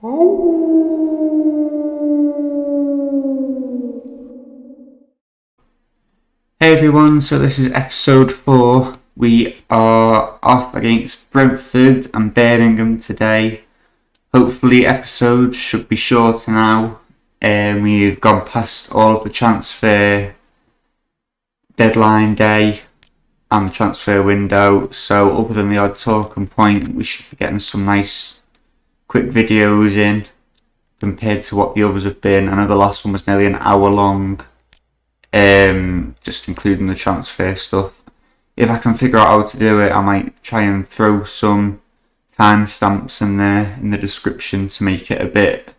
Hey everyone, so this is episode 4. We are off against Brentford and Birmingham today. Hopefully episodes should be shorter now. We've gone past all of the transfer deadline day and the transfer window, so other than the odd talking point, we should be getting some nice quick videos in compared to what the others have been. I know the last one was nearly an hour long, just including the transfer stuff. If I can figure out how to do it, I might try and throw some timestamps in there in the description to make it a bit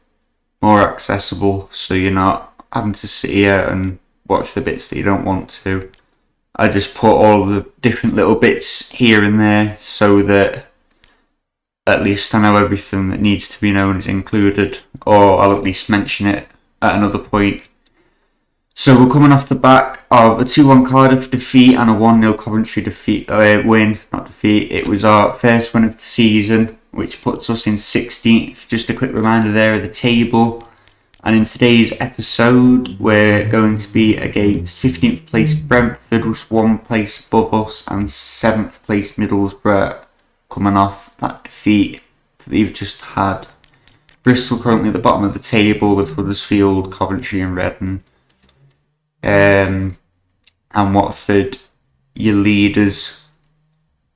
more accessible, so you're not having to sit here and watch the bits that you don't want to. I just put all the different little bits here and there so that at least I know everything that needs to be known is included, or I'll at least mention it at another point. So we're coming off the back of a 2-1 Cardiff defeat and a 1-0 Coventry win. It was our first win of the season, which puts us in 16th. Just a quick reminder there of the table. And in today's episode, we're going to be against 15th place Brentford, was 1 place above us, and 7th place Middlesbrough, coming off that defeat that they've just had. Bristol currently at the bottom of the table with Huddersfield, Coventry and Reading. And Watford, your leaders.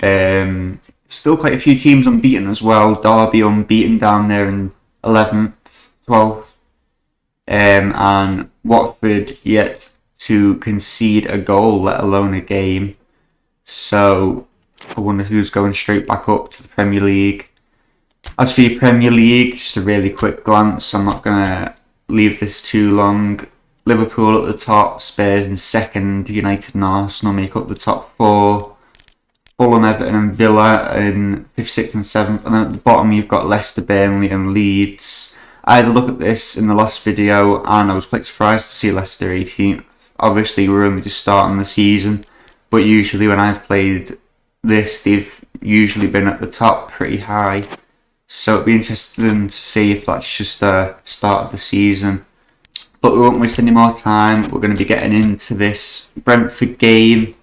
Still quite a few teams unbeaten as well. Derby unbeaten down there in 11th, 12th. And Watford yet to concede a goal, let alone a game. So I wonder who's going straight back up to the Premier League. As for your Premier League, just a really quick glance. I'm not going to leave this too long. Liverpool at the top, Spurs in second, United and Arsenal make up the top 4. Fulham, Everton and Villa in 5th, 6th and 7th. And then at the bottom you've got Leicester, Burnley and Leeds. I had a look at this in the last video and I was quite surprised to see Leicester 18th. Obviously we're only just starting the season, but usually when I've played this, they've usually been at the top pretty high. So it'd be interesting to see if that's just a start of the season. But we won't waste any more time. We're going to be getting into this Brentford game.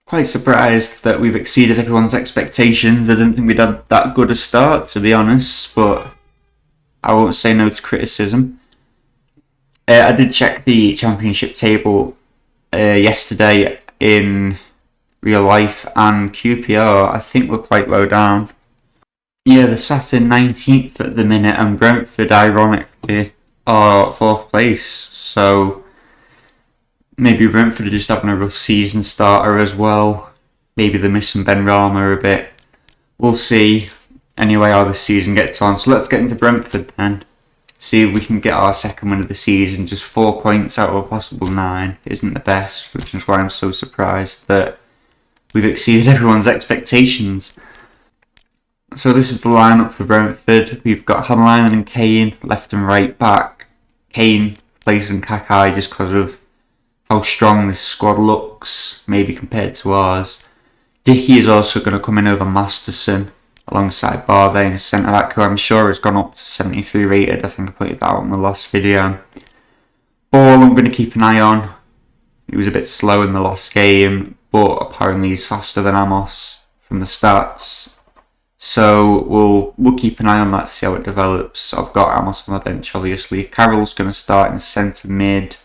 Quite surprised that we've exceeded everyone's expectations. I didn't think we'd had that good a start, to be honest, but I won't say no to criticism. I did check the Championship table yesterday in real life, and QPR, I think we're quite low down. Yeah, they're sat in 19th at the minute, and Brentford, ironically, are 4th place. So maybe Brentford are just having a rough season starter as well. Maybe they're missing Ben Rama a bit. We'll see anyway how the season gets on. So let's get into Brentford then. See if we can get our second win of the season. Just 4 points out of a possible 9 isn't the best, which is why I'm so surprised that we've exceeded everyone's expectations. So this is the lineup for Brentford. We've got Hamline and Kane left and right back. Kane replacing Kakai just because of how strong this squad looks, maybe compared to ours. Dickey is also going to come in over Masterson alongside Barbe in centre back, who I'm sure has gone up to 73 rated. I think I put it out in the last video. Ball I'm going to keep an eye on. He was a bit slow in the last game, but apparently he's faster than Amos from the stats. So we'll keep an eye on that, see how it develops. I've got Amos on the bench, obviously. Carroll's going to start in centre mid.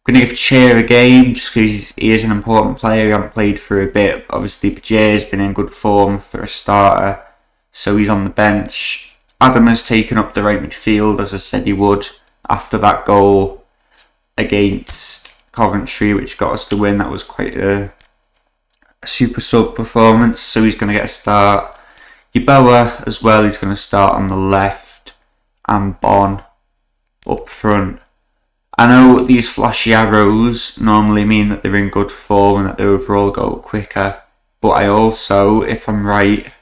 I'm going to give Chair a game just because he is an important player. He hasn't played for a bit. Obviously, Chair's been in good form for a starter, so he's on the bench. Adam has taken up the right midfield, as I said he would, after that goal against Coventry, which got us the win. That was quite a super sub performance, so he's going to get a start. Yeboah as well, he's going to start on the left, and Bon up front. I know these flashy arrows normally mean that they're in good form and that they overall go quicker, but I also, if I'm right,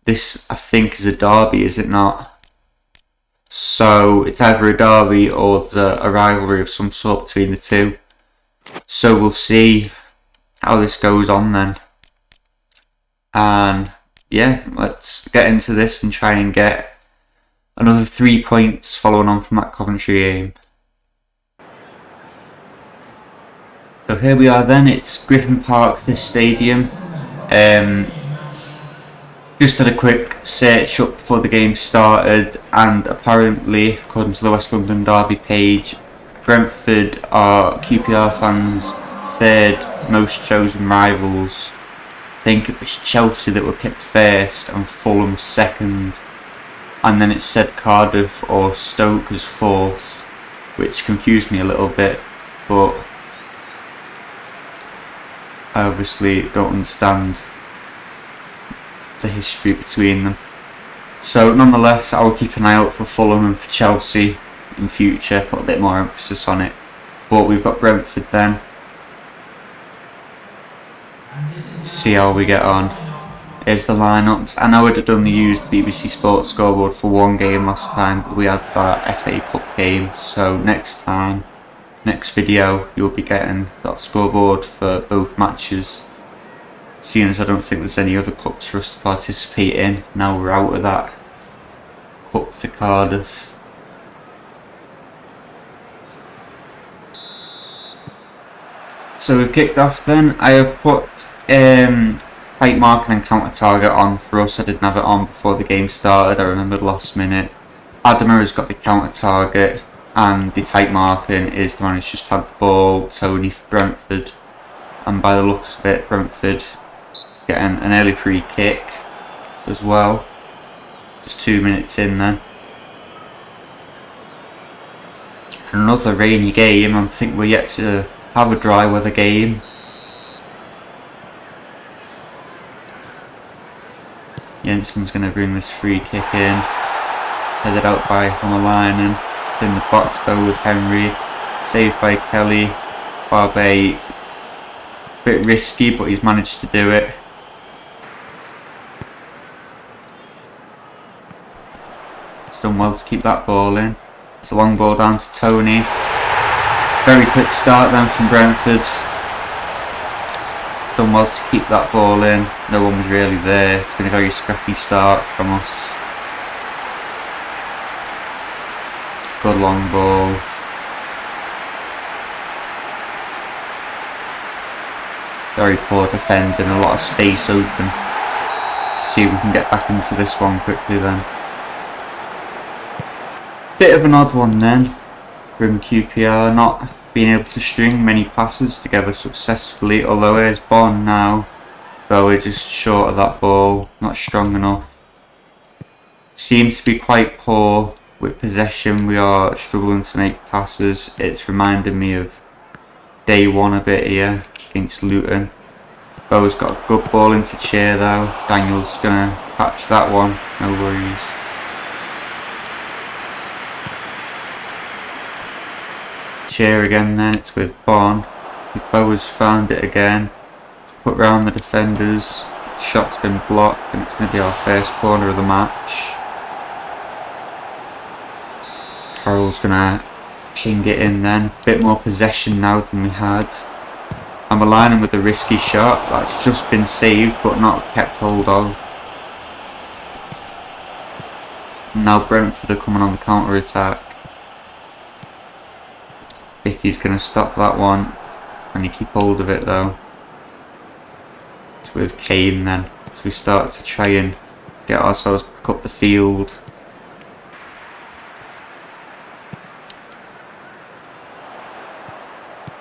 this I think is a derby, is it not? So it's either a derby or there's a rivalry of some sort between the two. So we'll see. how this goes on then. And yeah, let's get into this and try and get another 3 points following on from that Coventry game. So here we are then, it's Griffin Park, this stadium. Just did a quick search up before the game started, and apparently, according to the West London Derby page, Brentford are QPR fans' third most chosen rivals. I think it was Chelsea that were picked first and Fulham second, and then it said Cardiff or Stoke as fourth, which confused me a little bit, but I obviously don't understand the history between them. So nonetheless, I will keep an eye out for Fulham and for Chelsea in future, put a bit more emphasis on it. But we've got Brentford then. See how we get on. Here's the lineups. I know I'd have done the used BBC Sports scoreboard for one game last time, but we had that FA Cup game, so next time, next video, you'll be getting that scoreboard for both matches. Seeing as I don't think there's any other cups for us to participate in, now we're out of that cup to Cardiff. So we've kicked off then. I have put tight marking and counter target on for us. I didn't have it on before the game started, I remembered last minute. Adama has got the counter target, and the tight marking is the man who's just had the ball, Tony for Brentford. And by the looks of it, Brentford getting an early free kick as well. Just 2 minutes in then. Another rainy game. I think we're yet to have a dry weather game. Jensen's going to bring this free kick in. Headed out by Hammerlinen. It's in the box though with Henry. Saved by Kelly. Barbe. Bit risky, but he's managed to do it. It's done well to keep that ball in. It's a long ball down to Tony. Very quick start then from Brentford. Done well to keep that ball in. No one was really there. It's been a very scrappy start from us. Good long ball. Very poor defending, a lot of space open. Let's see if we can get back into this one quickly then. Bit of an odd one then from QPR, not being able to string many passes together successfully, although here's Bond now, but we're just short of that ball, not strong enough. Seem to be quite poor with possession, we are struggling to make passes. It's reminding me of day one a bit here against Luton. Bo's got a good ball into Chair though, Daniel's gonna catch that one, no worries. Chair again then, it's with Bon. Bo has found it again. Put round the defenders. Shot's been blocked and it's going to be our first corner of the match. Carroll's going to ping it in then. Bit more possession now than we had. I'm aligning with a risky shot. That's just been saved but not kept hold of. Now Brentford are coming on the counter attack. Vicky's going to stop that one, and he keep hold of it though. It's with Kane then, so we start to try and get ourselves back up the field.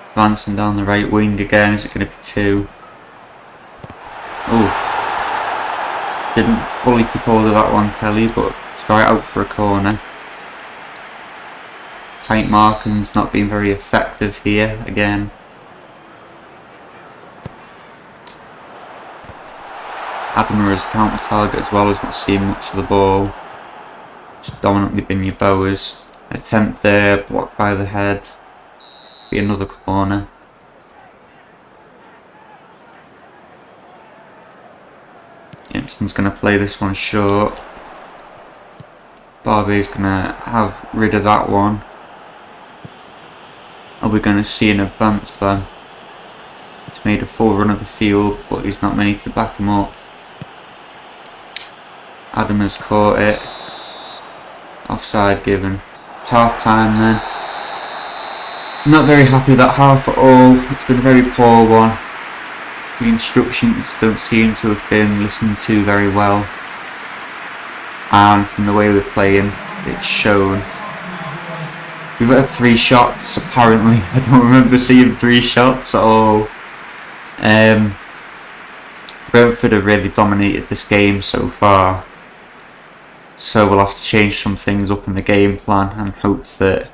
Advancing down the right wing again, is it going to be two? Oh, didn't fully keep hold of that one, Kelly, but it's right out for a corner. Tight marking's not being very effective here again. Adama as a counter target as well, has not seen much of the ball. It's dominantly been your Bowers. Attempt there, blocked by the head. Be another corner. Gibson's going to play this one short. Barbe's going to have rid of that one. Are we going to see an advance then? He's made a full run of the field, but he's not many to back him up. Adam has caught it. Offside given. It's half time then. Not very happy with that half at all. It's been a very poor one. The instructions don't seem to have been listened to very well. And from the way we're playing, it's shown. We've had 3 shots apparently. I don't remember seeing 3 shots at all. Brentford have really dominated this game so far. So we'll have to change some things up in the game plan and hope that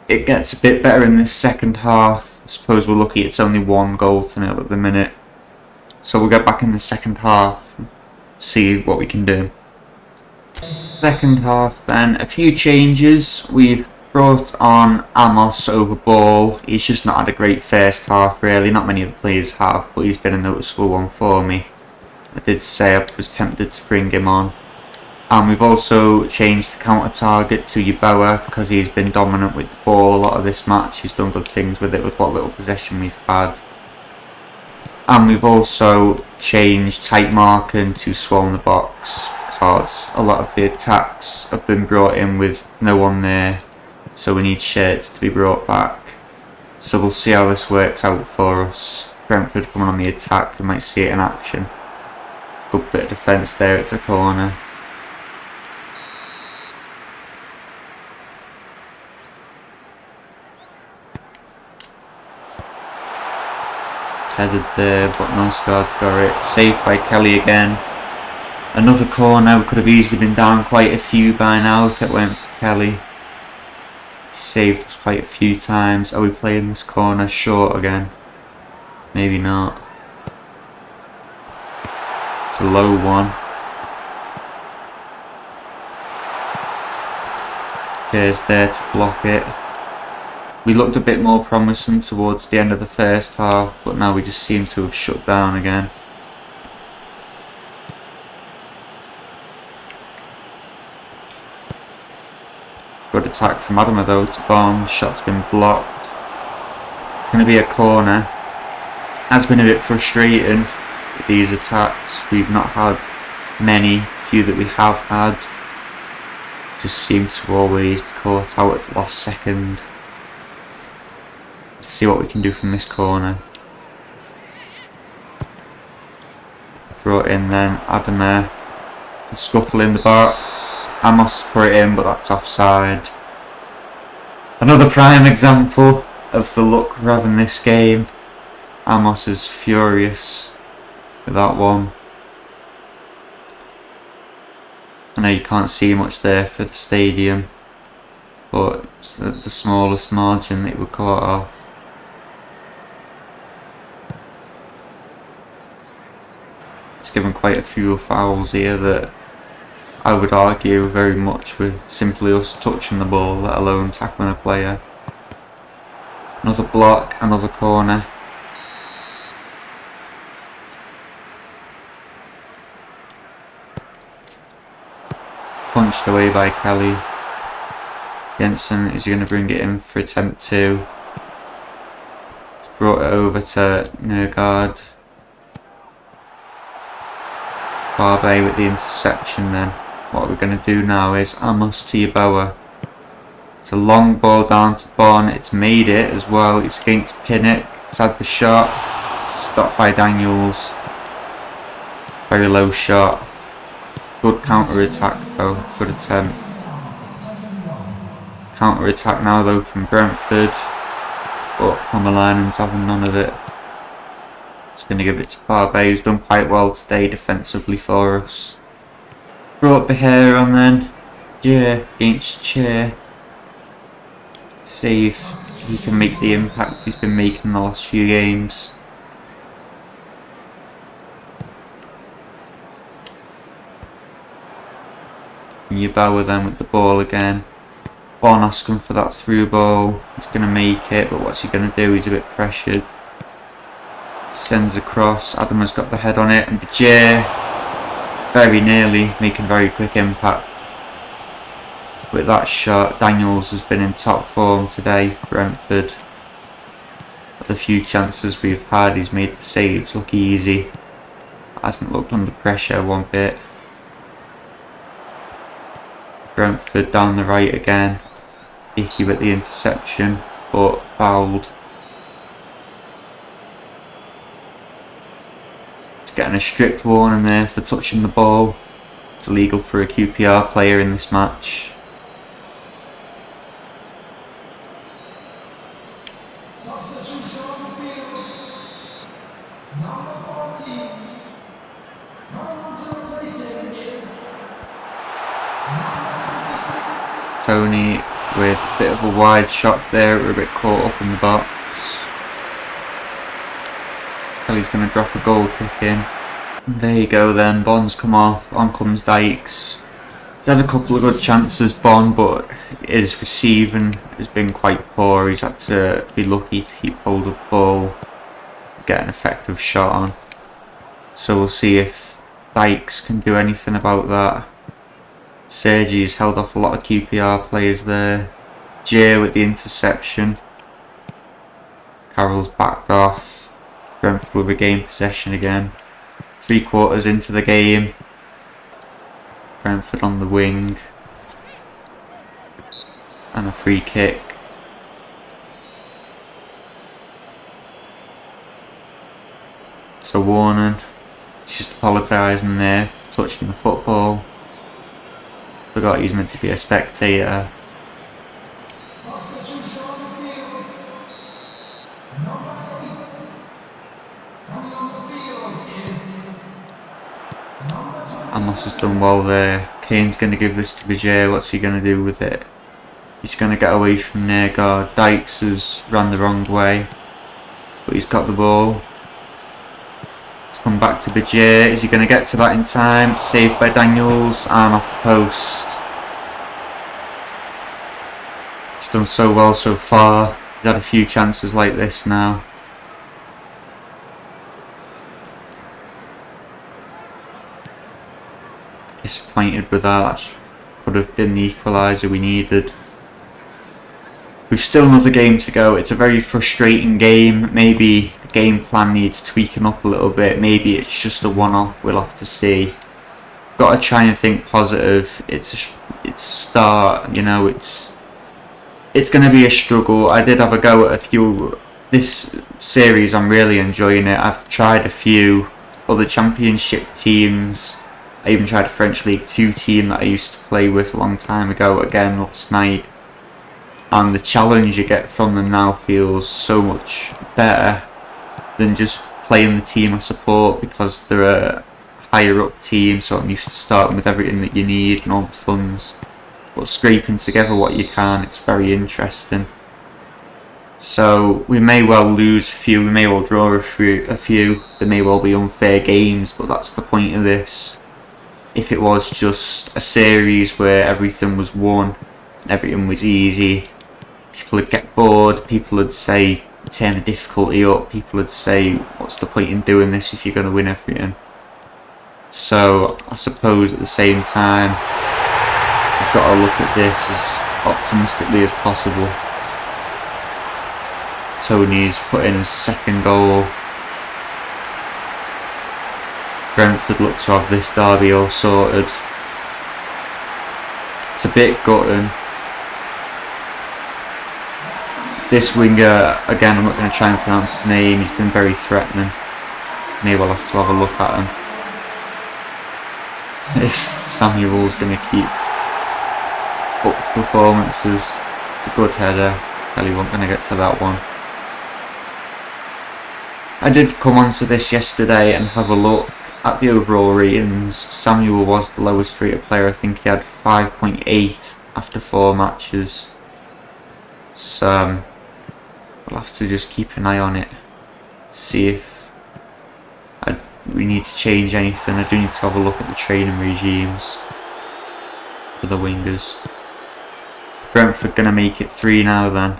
it gets a bit better in this second half. I suppose we're lucky it's only 1-0 at the minute. So we'll get back in the second half and see what we can do. Second half then, a few changes. We've brought on Amos over Ball. He's just not had a great first half really. Not many of the players have, but he's been a noticeable one for me. I did say I was tempted to bring him on. And we've also changed the counter target to Yeboah because he's been dominant with the ball a lot of this match. He's done good things with it with what little possession we've had. And we've also changed tight marking to swallow the box because a lot of the attacks have been brought in with no one there. So we need Shirts to be brought back. So we'll see how this works out for us. Brentford coming on the attack, we might see it in action. Good bit of defence there at the corner. Headed there, but Nosgard's got it. Saved by Kelly again. Another corner. We could have easily been down quite a few by now if it went for Kelly. Saved us quite a few times. Are we playing this corner short again? Maybe not. It's a low one. There's there to block it. We looked a bit more promising towards the end of the first half, but now we just seem to have shut down again. Good attack from Adama though to Barnes. Shot's been blocked. It's going to be a corner. Has been a bit frustrating with these attacks. We've not had many. Few that we have had just seem to always be caught out at the last second. Let's see what we can do from this corner. Brought in then Adama. Scuffle in the box. Amos put it in, but that's offside. Another prime example of the luck we're having this game. Amos is furious with that one. I know you can't see much there for the stadium, but it's the smallest margin that we were caught off. It's given quite a few fouls here that I would argue very much with simply us touching the ball, let alone tackling a player. Another block, another corner. Punched away by Kelly. Jensen is going to bring it in for attempt 2. He's brought it over to Nergard. Barbe with the interception then. What we're going to do now is Amos to Yeboah. It's a long ball down to Bon. It's made it as well. It's against Pinnock. It's had the shot. Stopped by Daniels. Very low shot. Good counter attack though. Good attempt. Counter attack now though from Brentford. But Pomelainen's having none of it. Just going to give it to Barbe, who's done quite well today defensively for us. Brought Behair on then. Yeah, against Chair. See if he can make the impact he's been making in the last few games. Yeboah then with the ball again. Bon asking for that through ball. He's going to make it, but what's he going to do? He's a bit pressured. Sends across. Adama's got the head on it, and Bajir very nearly making very quick impact with that shot. Daniels has been in top form today for Brentford. the few chances we've had, he's made the saves look easy. Hasn't looked under pressure one bit. Brentford down the right again. Icky with the interception, but fouled. Just getting a strict warning there for touching the ball. It's illegal for a QPR player in this match. Substitution on the field. Number 14. Coming on to replace him is number 26. Tony with a bit of a wide shot there, we're a bit caught up in the box. Kelly's going to drop a goal kick in. There you go then, Bond's come off, on comes Dykes. He's had a couple of good chances, Bond, but his receiving has been quite poor. He's had to be lucky to keep hold of the ball, get an effective shot on. So we'll see if Dykes can do anything about that. Sergi's held off a lot of QPR players there. Jay with the interception. Carroll's backed off. Brentford will regain possession again. 3/4 into the game. Brentford on the wing. And a free kick. So warning. He's just apologising there for touching the football. Forgot he's meant to be a spectator. Substitution on the field. Number 8. Coming on the field is number 26. Amos has done well there. Kane's going to give this to Bajir. What's he going to do with it? He's going to get away from near guard. Dykes has ran the wrong way, but he's got the ball. It's come back to Bajir. Is he going to get to that in time? Saved by Daniels and off the post. He's done so well so far. He's had a few chances like this now. Disappointed with that. Could have been the equaliser we needed. We've still another game to go. It's a very frustrating game. Maybe the game plan needs tweaking up a little bit. Maybe it's just a one-off. We'll have to see. Got to try and think positive. It's a start. You know, it's going to be a struggle. I did have a go at a few. This series, I'm really enjoying it. I've tried a few other Championship teams. I even tried a French League 2 team that I used to play with a long time ago, again last night. And the challenge you get from them now feels so much better than just playing the team I support, because they're a higher up team, so I'm used to starting with everything that you need and all the funds. But scraping together what you can, it's very interesting. So we may well lose a few, we may well draw a few, there may well be unfair games, but that's the point of this. If it was just a series where everything was won, everything was easy, people would get bored, people would say turn the difficulty up, people would say what's the point in doing this if you're going to win everything. So I suppose at the same time I've got to look at this as optimistically as possible. Tony's put in his second goal. Brentford look to have this derby all sorted. It's a bit gutting. This winger, again, I'm not going to try and pronounce his name, he's been very threatening. Maybe I'll have to have a look at him. If Samuel's going to keep up the performances, it's a good header. Kelly wasn't going to get to that one. I did come onto this yesterday and have a look at the overall ratings. Samuel was the lowest rated player. I think he had 5.8 after 4 matches. So we'll have to just keep an eye on it, see if we need to change anything. I do need to have a look at the training regimes for the wingers. Brentford going to make it 3 now then.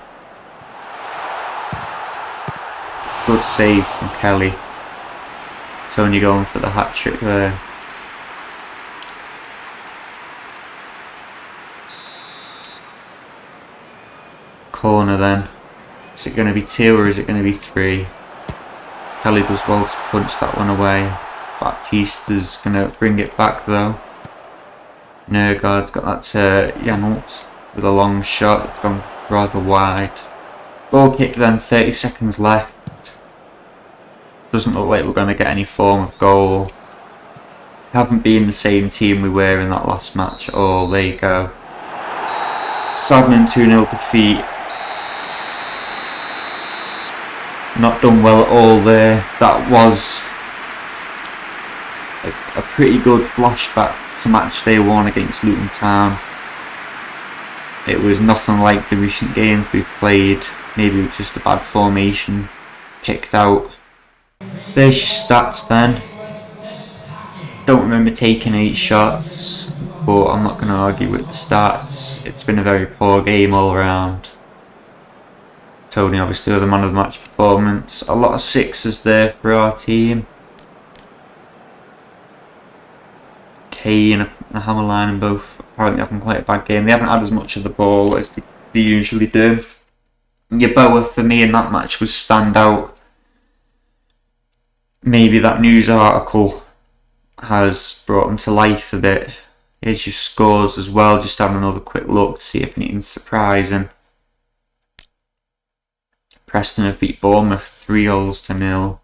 Good save from Kelly. Tony going for the hat-trick there. Corner then. Is it going to be 2 or is it going to be 3? Kelly does well to punch that one away. Baptista's going to bring it back though. Nergaard's got that to Janelt with a long shot. It's gone rather wide. Goal kick then, 30 seconds left. Doesn't look like we're going to get any form of goal. Haven't been the same team we were in that last match. Oh, there you go. Saddening 2-0 defeat. Not done well at all there. That was a pretty good flashback to match day 1 against Luton Town. It was nothing like the recent games we've played. Maybe it was just a bad formation picked out. There's your stats then. Don't remember taking 8 shots, but I'm not going to argue with the stats. It's been a very poor game all around. Tony obviously with the man of the match performance. A lot of 6s there for our team. Kane and Hammerline and both apparently having quite a bad game. They haven't had as much of the ball as they usually do. Yeboah for me in that match was standout. Maybe that news article has brought him to life a bit. Here's your scores as well, just having another quick look to see if anything's surprising. Preston have beat Bournemouth 3-0.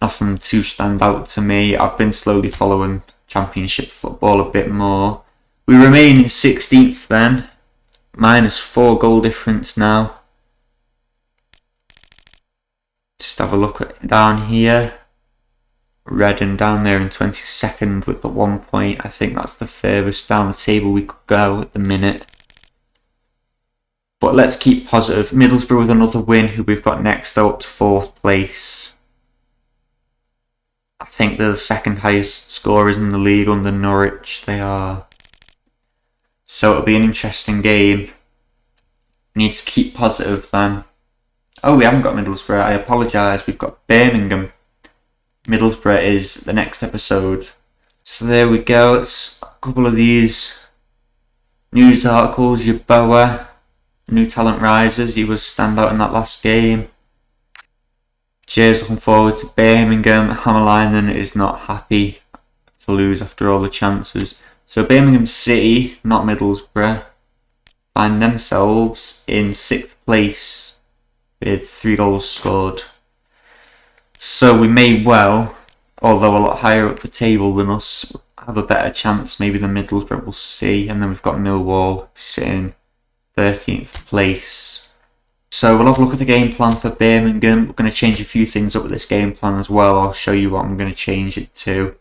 Nothing too stand out to me. I've been slowly following Championship football a bit more. We remain in 16th then. -4 goal difference now. Just have a look at down here. Reading down there in 22nd with the 1 point. I think that's the furthest down the table we could go at the minute. But let's keep positive. Middlesbrough with another win, who we've got next up to 4th place. I think they're the 2nd highest scorers in the league under Norwich. They are. So it'll be an interesting game. We need to keep positive then. Oh, we haven't got Middlesbrough. I apologise. We've got Birmingham. Middlesbrough is the next episode. So there we go. It's a couple of these news articles. Yeboah, new talent rises. He was standout in that last game. Jay's looking forward to Birmingham. Hammerline is not happy to lose after all the chances. So Birmingham City, not Middlesbrough, find themselves in 6th place with 3 goals scored. So we may well, although a lot higher up the table than us, have a better chance maybe than Middlesbrough. We'll see. And then we've got Millwall sitting 13th place. So we'll have a look at the game plan for Birmingham. We're going to change a few things up with this game plan as well. I'll show you what I'm going to change it to.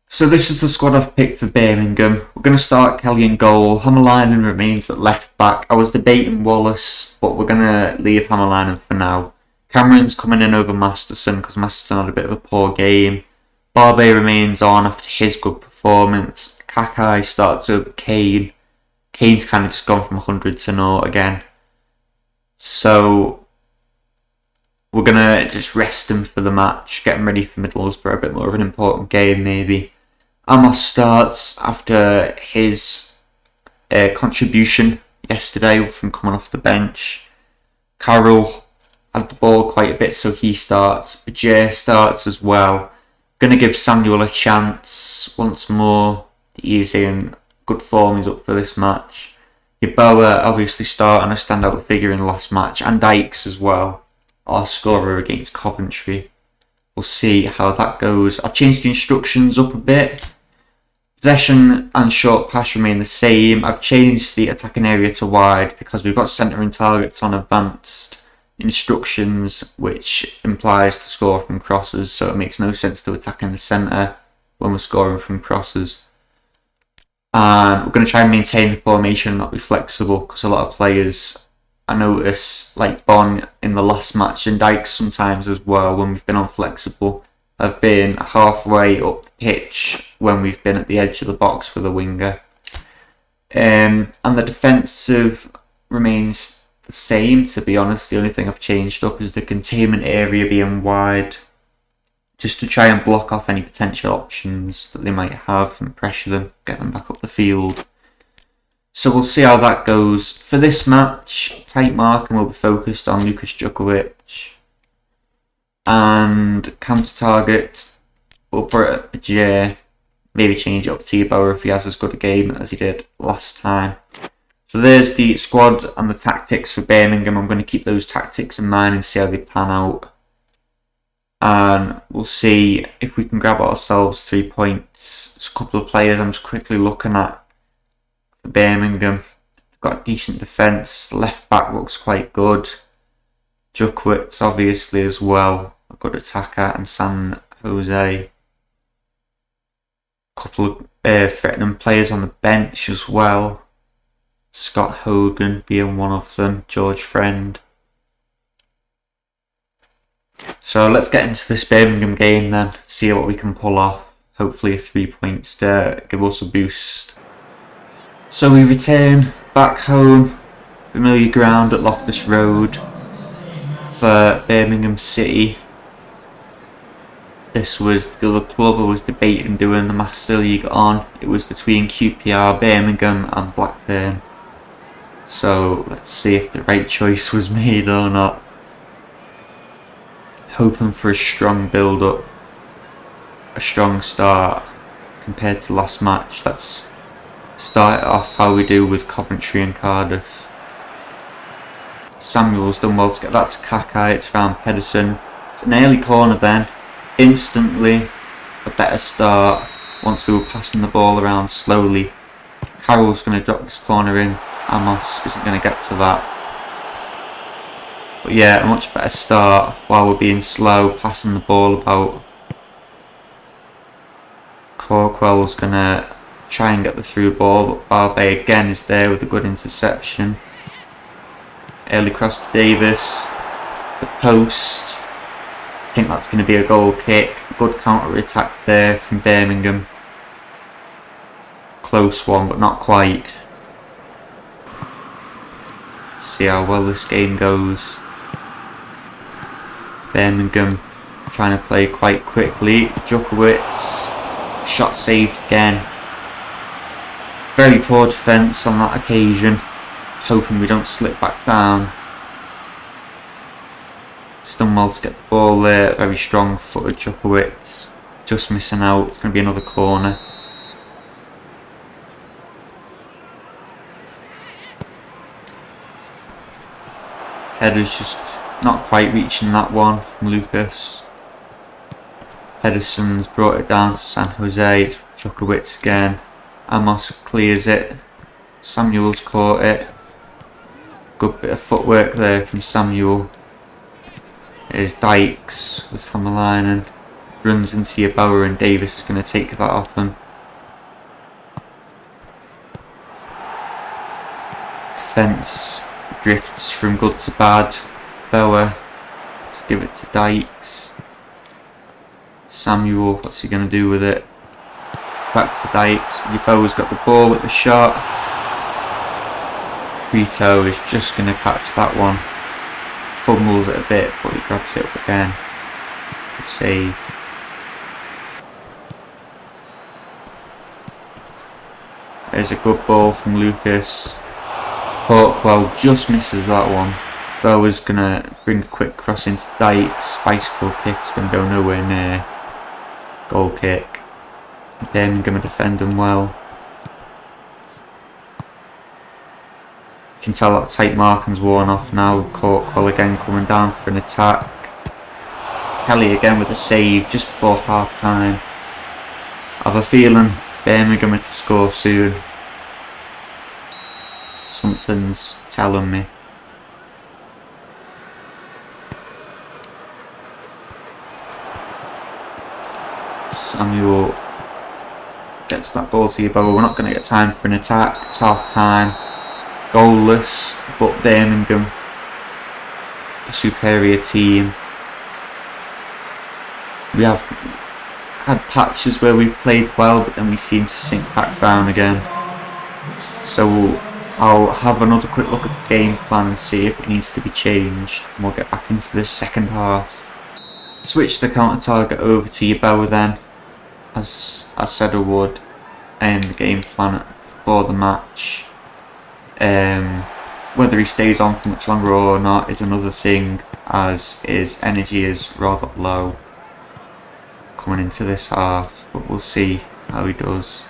So this is the squad I've picked for Birmingham. We're going to start Kelly in goal. Hammerline remains at left back. I was debating Wallace, but we're going to leave Hammerline for now. Cameron's coming in over Masterson because Masterson had a bit of a poor game. Barbe remains on after his good performance. Kakai starts over Kane. Kane's kind of just gone from 100 to 0 again. So we're going to just rest him for the match, get him ready for Middlesbrough, a bit more of an important game maybe. Amos starts after his contribution yesterday from coming off the bench. Carroll had the ball quite a bit, so he starts. Jay starts as well. Going to give Samuel a chance once more. He's in good form, he's up for this match. Yeboah obviously starting a standout figure in the last match, and Dykes as well, our scorer against Coventry. We'll see how that goes. I've changed the instructions up a bit. Possession and short pass remain the same. I've changed the attacking area to wide because we've got centre and targets on advanced instructions, which implies to score from crosses, so it makes no sense to attack in the centre when we're scoring from crosses. And we're going to try and maintain the formation, not be flexible, because a lot of players, I notice, like Bon in the last match and Dykes sometimes as well, when we've been on flexible, have been halfway up the pitch when we've been at the edge of the box for the winger. And the defensive remains the same, to be honest. The only thing I've changed up is the containment area being wide, just to try and block off any potential options that they might have and pressure them, get them back up the field. So we'll see how that goes. For this match, tight marking will be focused on Lucas Djokovic. And counter target, we'll put it at J. Maybe change it up to Yeboah if he has as good a game as he did last time. So there's the squad and the tactics for Birmingham. I'm going to keep those tactics in mind and see how they pan out. And we'll see if we can grab ourselves 3 points. There's a couple of players I'm just quickly looking at for Birmingham. They've got a decent defence. The left back looks quite good. Djokovic obviously as well, a good attacker, and San Jose. A couple of threatening players on the bench as well. Scott Hogan being one of them, George Friend. So let's get into this Birmingham game then, see what we can pull off. Hopefully 3 points to give us a boost. So we return back home, familiar ground at Loftus Road for Birmingham City. This was the other club I was debating doing the Master League on. It was between QPR, Birmingham and Blackburn. So let's see if the right choice was made or not. Hoping for a strong build-up, a strong start compared to last match. Let's start it off how we do with Coventry and Cardiff. Samuel's done well to get that to Kakai. It's found Pedersen. It's an early corner then. Instantly a better start once we were passing the ball around slowly. Carroll's going to drop this corner in. Amos isn't going to get to that. But yeah, a much better start while we're being slow, passing the ball about. Corkwell's going to try and get the through ball, but Barbe again is there with a good interception. Early cross to Davis. The post. I think that's going to be a goal kick. Good counter attack there from Birmingham. Close one, but not quite. See how well this game goes. Birmingham trying to play quite quickly. Djokovic, shot saved again. Very poor defence on that occasion. Hoping we don't slip back down. It's done well to get the ball there. Very strong footed Djokovic. Just missing out. It's going to be another corner. Header's just not quite reaching that one from Lucas. Pedersen's brought it down to San Jose. It's Djokovic again. Amos clears it. Samuel's caught it. Good bit of footwork there from Samuel. There's Dykes with Hammerlinen. Runs into Yeboah and Davis is going to take that off him. Defence drifts from good to bad. Boa, let's give it to Dykes. Samuel, what's he going to do with it? Back to Dykes. Yeboah's got the ball at the shot. Rito is just going to catch that one. Fumbles it a bit, but he grabs it up again. Good save. There's a good ball from Lucas. Corkwell just misses that one. Boa's going to bring a quick cross into Dykes. Bicycle kick is going to go nowhere near. Goal kick. Birmingham are defending well. You can tell that tight marking's worn off now. Corkwell again coming down for an attack. Kelly again with a save just before half time. I have a feeling Birmingham are to score soon. Something's telling me. Samuel gets that ball to Yeboah. We're not going to get time for an attack. It's half time. Goalless, but Birmingham, the superior team. We have had patches where we've played well, but then we seem to sink back down again. So I'll have another quick look at the game plan and see if it needs to be changed, and we'll get back into this second half. Switch the counter target over to Yeboah then, as I said I would, and the game plan for the match. Whether he stays on for much longer or not is another thing, as his energy is rather low coming into this half, but we'll see how he does.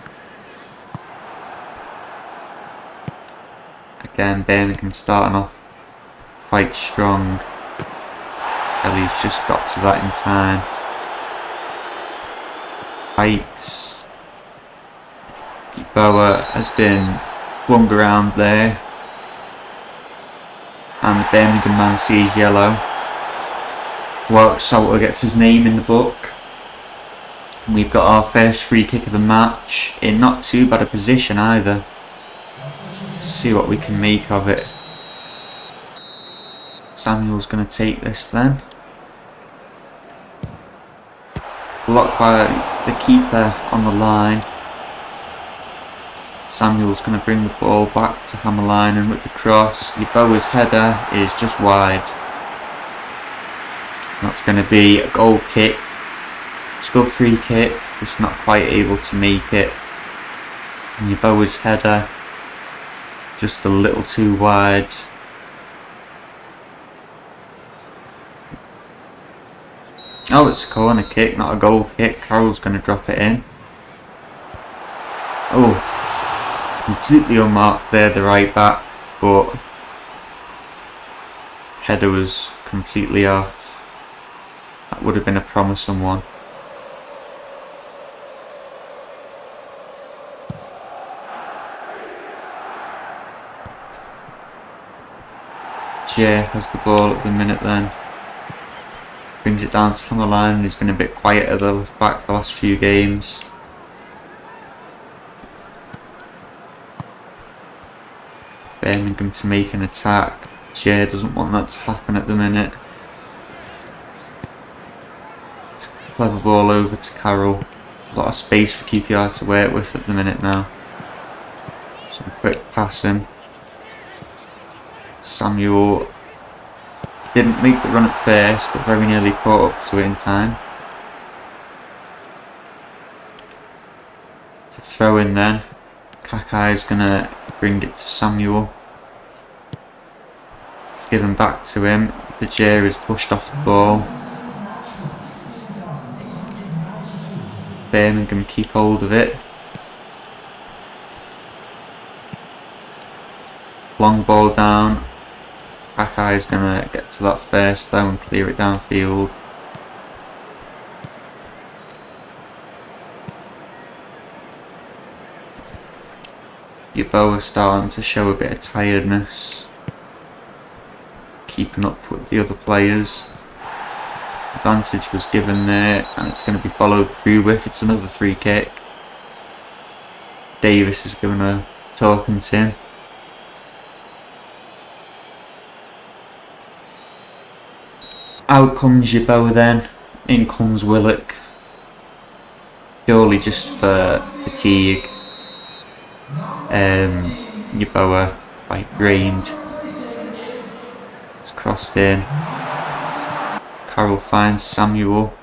Again, Birmingham starting off quite strong. Kelly's just got to that in time. Pikes. Boa has been flung around there. And the Birmingham man sees yellow. Clark Salter gets his name in the book. And we've got our first free kick of the match in not too bad a position either. Let's see what we can make of it. Samuel's going to take this then. Blocked by the keeper on the line. Samuel's going to bring the ball back to Hammerline, and with the cross, Yeboah's header is just wide. That's going to be a goal kick. Still free kick, just not quite able to make it. And Yeboah's header just a little too wide. Oh, it's a corner kick, not a goal kick. Carroll's going to drop it in. Oh, completely unmarked there, the right back, but header was completely off. That would have been a promising one. Jay has the ball at the minute then. Brings it down to the line. He's been a bit quiet at the left back the last few games. Birmingham to make an attack. Jay doesn't want that to happen at the minute. It's a clever ball over to Carroll. A lot of space for QPR to work with at the minute now. Some quick passing. Samuel didn't make the run at first, but very nearly caught up to it in time. To throw in then. Kakai is going to bring it to Samuel. It's given back to him. The J is pushed off the ball. Birmingham keep hold of it. Long ball down. Kakai is going to get to that first though and clear it downfield. Yeboah starting to show a bit of tiredness. Keeping up with the other players. Advantage was given there and it's going to be followed through with. It's another free kick. Davis is given a talking to him. Out comes Yeboah then, in comes Willock. Purely just for fatigue. Yeboah quite grained. It's crossed in. Carroll finds Samuel.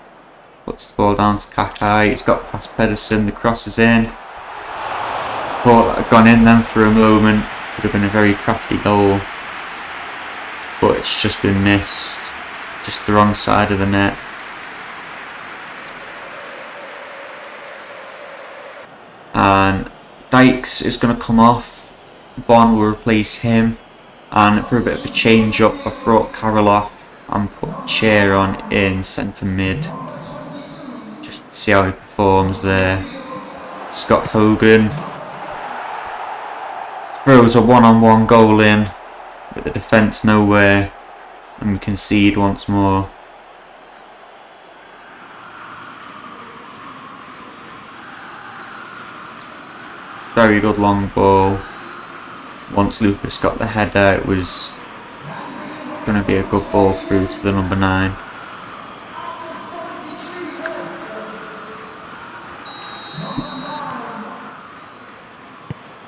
Puts the ball down to Kakai. He's got past Pedersen. The cross is in. Thought that had gone in then for a moment. Could have been a very crafty goal. But it's just been missed. Just the wrong side of the net. And Dykes is going to come off. Bond will replace him. And for a bit of a change up, I've brought Carroll off and put Chair on in centre mid. Just to see how he performs there. Scott Hogan throws a one-on-one goal in with the defence nowhere. And we concede once more. Very good long ball. Once Lucas got the header, it was going to be a good ball through to the number 9.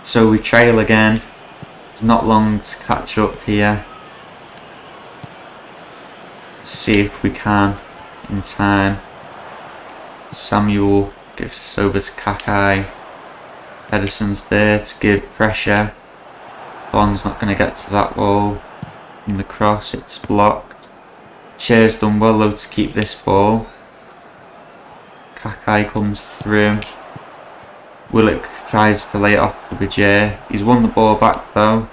So we trail again. It's not long to catch up here. See if we can in time. Samuel gives us over to Kakai. Pedersen's there to give pressure. Bond's not going to get to that wall. In the cross, it's blocked. Cher's done well though to keep this ball. Kakai comes through. Willock tries to lay it off for Bajir. He's won the ball back though.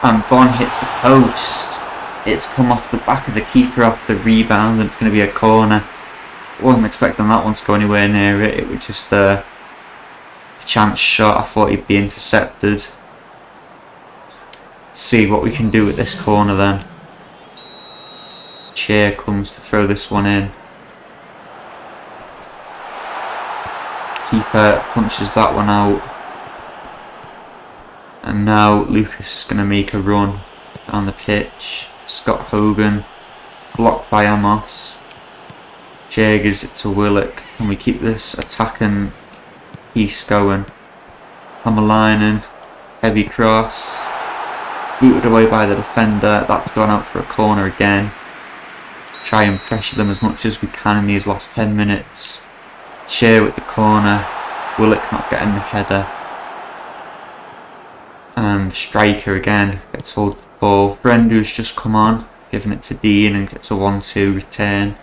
And Bond hits the post. It's come off the back of the keeper off the rebound and it's going to be a corner. Wasn't expecting that one to go anywhere near it. It was just a chance shot. I thought he'd be intercepted. See what we can do with this corner then. Cher comes to throw this one in. Keeper punches that one out. And now Lucas is going to make a run down the pitch. Scott Hogan blocked by Amos. Cher gives it to Willock. Can we keep this attacking piece going? Hammerlinen, heavy cross. Booted away by the defender. That's gone out for a corner again. Try and pressure them as much as we can in these last 10 minutes. Cher with the corner. Willock not getting the header. And Striker again gets hold of the ball. Brendu's just come on, giving it to Dean and gets a 1-2 return.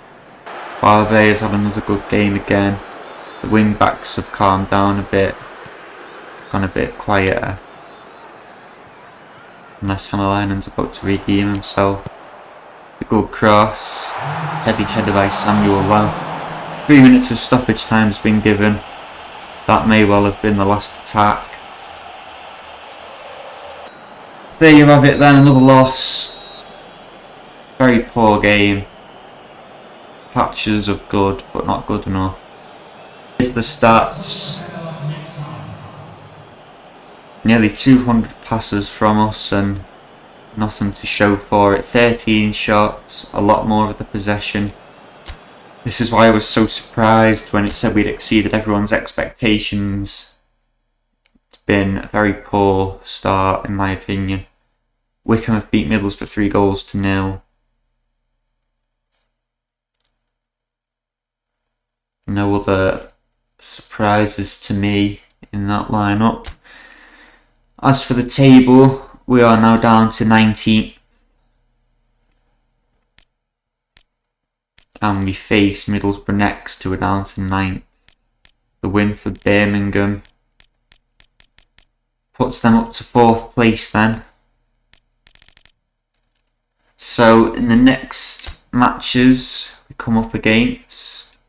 Barbe has had another good game again. The wing backs have calmed down a bit. Gone a bit quieter. Unless Hammerlinen's about to redeem himself. The good cross. Heavy header by Samuel Lowe. 3 minutes of stoppage time has been given. That may well have been the last attack. There you have it then, another loss. Very poor game. Patches of good, but not good enough. Here's the stats. Nearly 200 passes from us and nothing to show for it. 13 shots, a lot more of the possession. This is why I was so surprised when it said we'd exceeded everyone's expectations. It's been a very poor start in my opinion. Wickham have beat Middlesbrough 3-0. No other surprises to me in that lineup. As for the table, we are now down to 19th. And we face Middlesbrough next, who are down to 9th. The win for Birmingham puts them up to 4th place then. So in the next matches we come up against,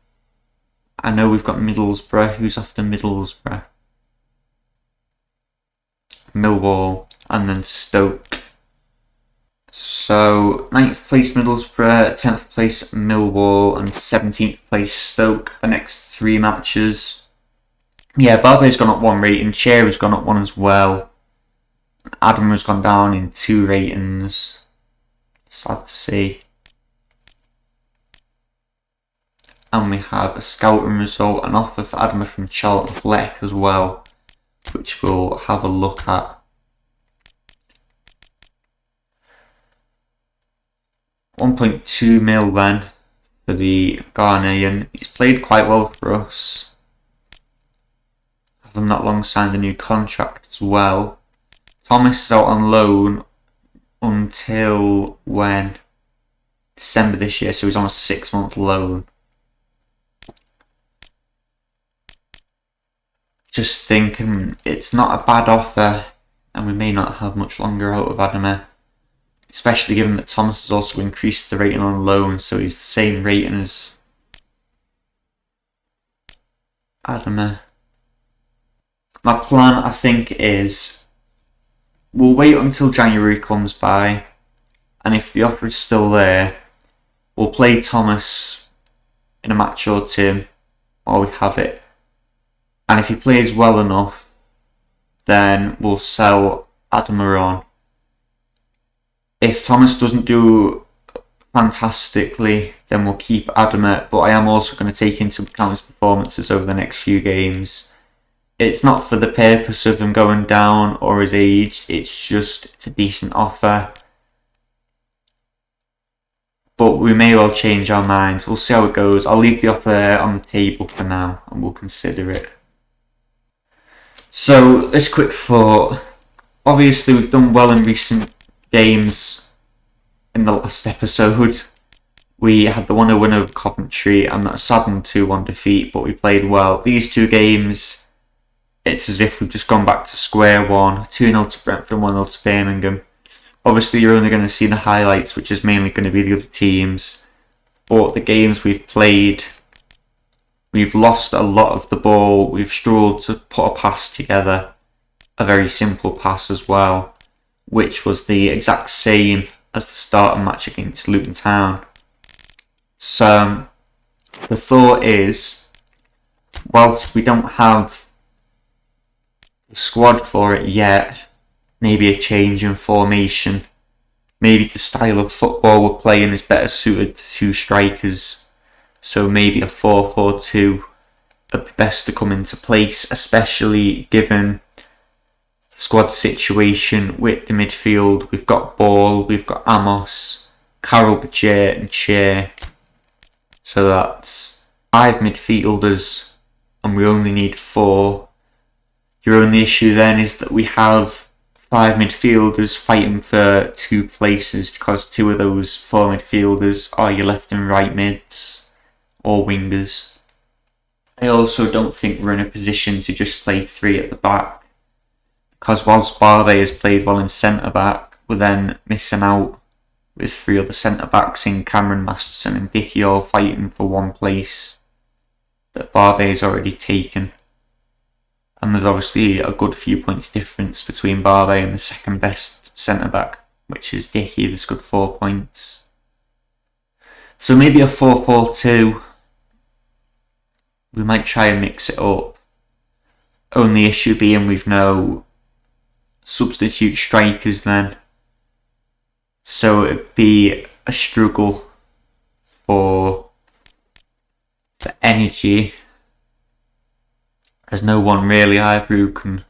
I know we've got Middlesbrough. Who's after Middlesbrough? Millwall and then Stoke. So 9th place Middlesbrough, 10th place Millwall and 17th place Stoke. The next 3 matches. Yeah, Barbe's gone up 1 rating, Cher has gone up 1 as well. Adam has gone down in 2 ratings. Sad to see. And we have a scouting result, an offer for Adama from Charlton Fleck as well, which we'll have a look at. 1.2 mil then for the Ghanaian. He's played quite well for us. Haven't that long signed a new contract as well. Thomas is out on loan until when? December this year, so he's on a 6-month loan. Just thinking it's not a bad offer and we may not have much longer out of Adama. Especially given that Thomas has also increased the rating on loan, so he's the same rating as Adama. My plan, I think, is we'll wait until January comes by, and if the offer is still there, we'll play Thomas in a match or 2, or we have it. And if he plays well enough, then we'll sell Adama on. If Thomas doesn't do fantastically, then we'll keep Adama, but I am also going to take into account his performances over the next few games. It's not for the purpose of him going down or his age, it's a decent offer. But we may well change our minds. We'll see how it goes. I'll leave the offer on the table for now and we'll consider it. So, this quick thought. obviously we've done well in recent games. In the last episode, we had the 1-0 win over Coventry and that saddened 2-1 defeat, but we played well. These two games, it's as if we've just gone back to square one. 2-0 to Brentford, 1-0 to Birmingham. Obviously, you're only going to see the highlights, which is mainly going to be the other teams. But the games we've played, we've lost a lot of the ball. We've struggled to put a pass together, a very simple pass as well, which was the exact same as the starting match against Luton Town. So the thought is, whilst we don't have the squad for it yet, maybe a change in formation, maybe the style of football we're playing is better suited to two strikers, so maybe a 4-4-2 would be best to come into place, especially given the squad situation with the midfield. We've got Ball, we've got Amos, Carroll, Bajir and Chair. So that's 5 midfielders and we only need 4. Your only issue then is that we have 5 midfielders fighting for 2 places because 2 of those 4 midfielders are your left and right mids or wingers. I also don't think we're in a position to just play 3 at the back, because whilst Barbe has played well in centre back, we're then missing out with 3 other centre backs in Cameron, Masterson and Dickey all fighting for 1 place that Barbe has already taken. And there's obviously a good few points difference between Barbe and the second best centre back, which is Dickey. There's good 4 points. So maybe a 4-4-2. We might try and mix it up. Only issue being we've no substitute strikers then. So it'd be a struggle for the energy. There's no one really either who can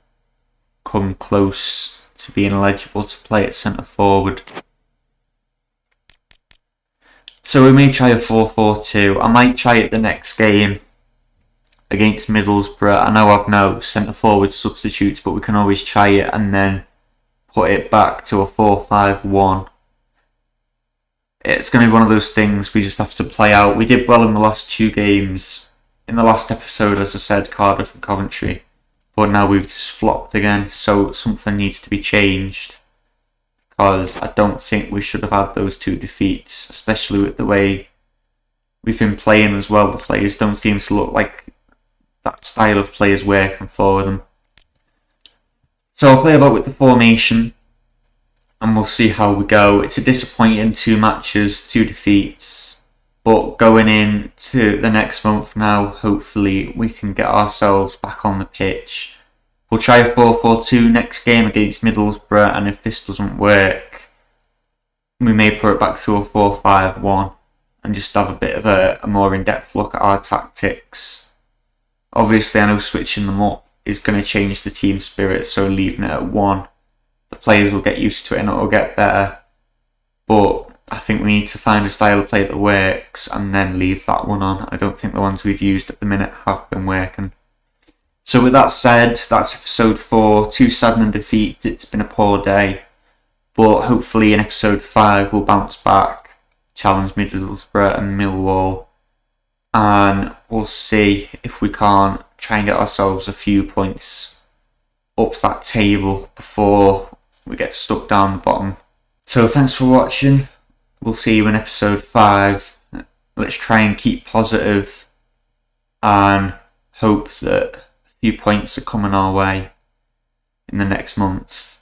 come close to being eligible to play at centre forward. So we may try a 4-4-2. I might try it the next game against Middlesbrough. I know I've no centre forward substitutes, but we can always try it and then put it back to a 4-5-1. It's going to be one of those things we just have to play out. We did well in the last 2 games. In the last episode, as I said, Cardiff and Coventry. But now we've just flopped again, so something needs to be changed. Because I don't think we should have had those 2 defeats, especially with the way we've been playing as well. The players don't seem to look like that style of play is working for them. So I'll play about with the formation and we'll see how we go. It's a disappointing 2 matches, 2 defeats, but going into the next month now, hopefully we can get ourselves back on the pitch. We'll try a 4-4-2 next game against Middlesbrough, and if this doesn't work, we may put it back to a 4-5-1 and just have a bit of a more in-depth look at our tactics. Obviously, I know switching them up is going to change the team spirit, so leaving it at 1, the players will get used to it and it will get better. But I think we need to find a style of play that works and then leave that one on. I don't think the ones we've used at the minute have been working. So with that said, that's episode 4, 2 saddening defeats. It's been a poor day, but hopefully in episode 5 we'll bounce back, challenge Middlesbrough and Millwall, and we'll see if we can't try and get ourselves a few points up that table before we get stuck down the bottom. So thanks for watching. We'll see you in episode 5. Let's try and keep positive and hope that a few points are coming our way in the next month.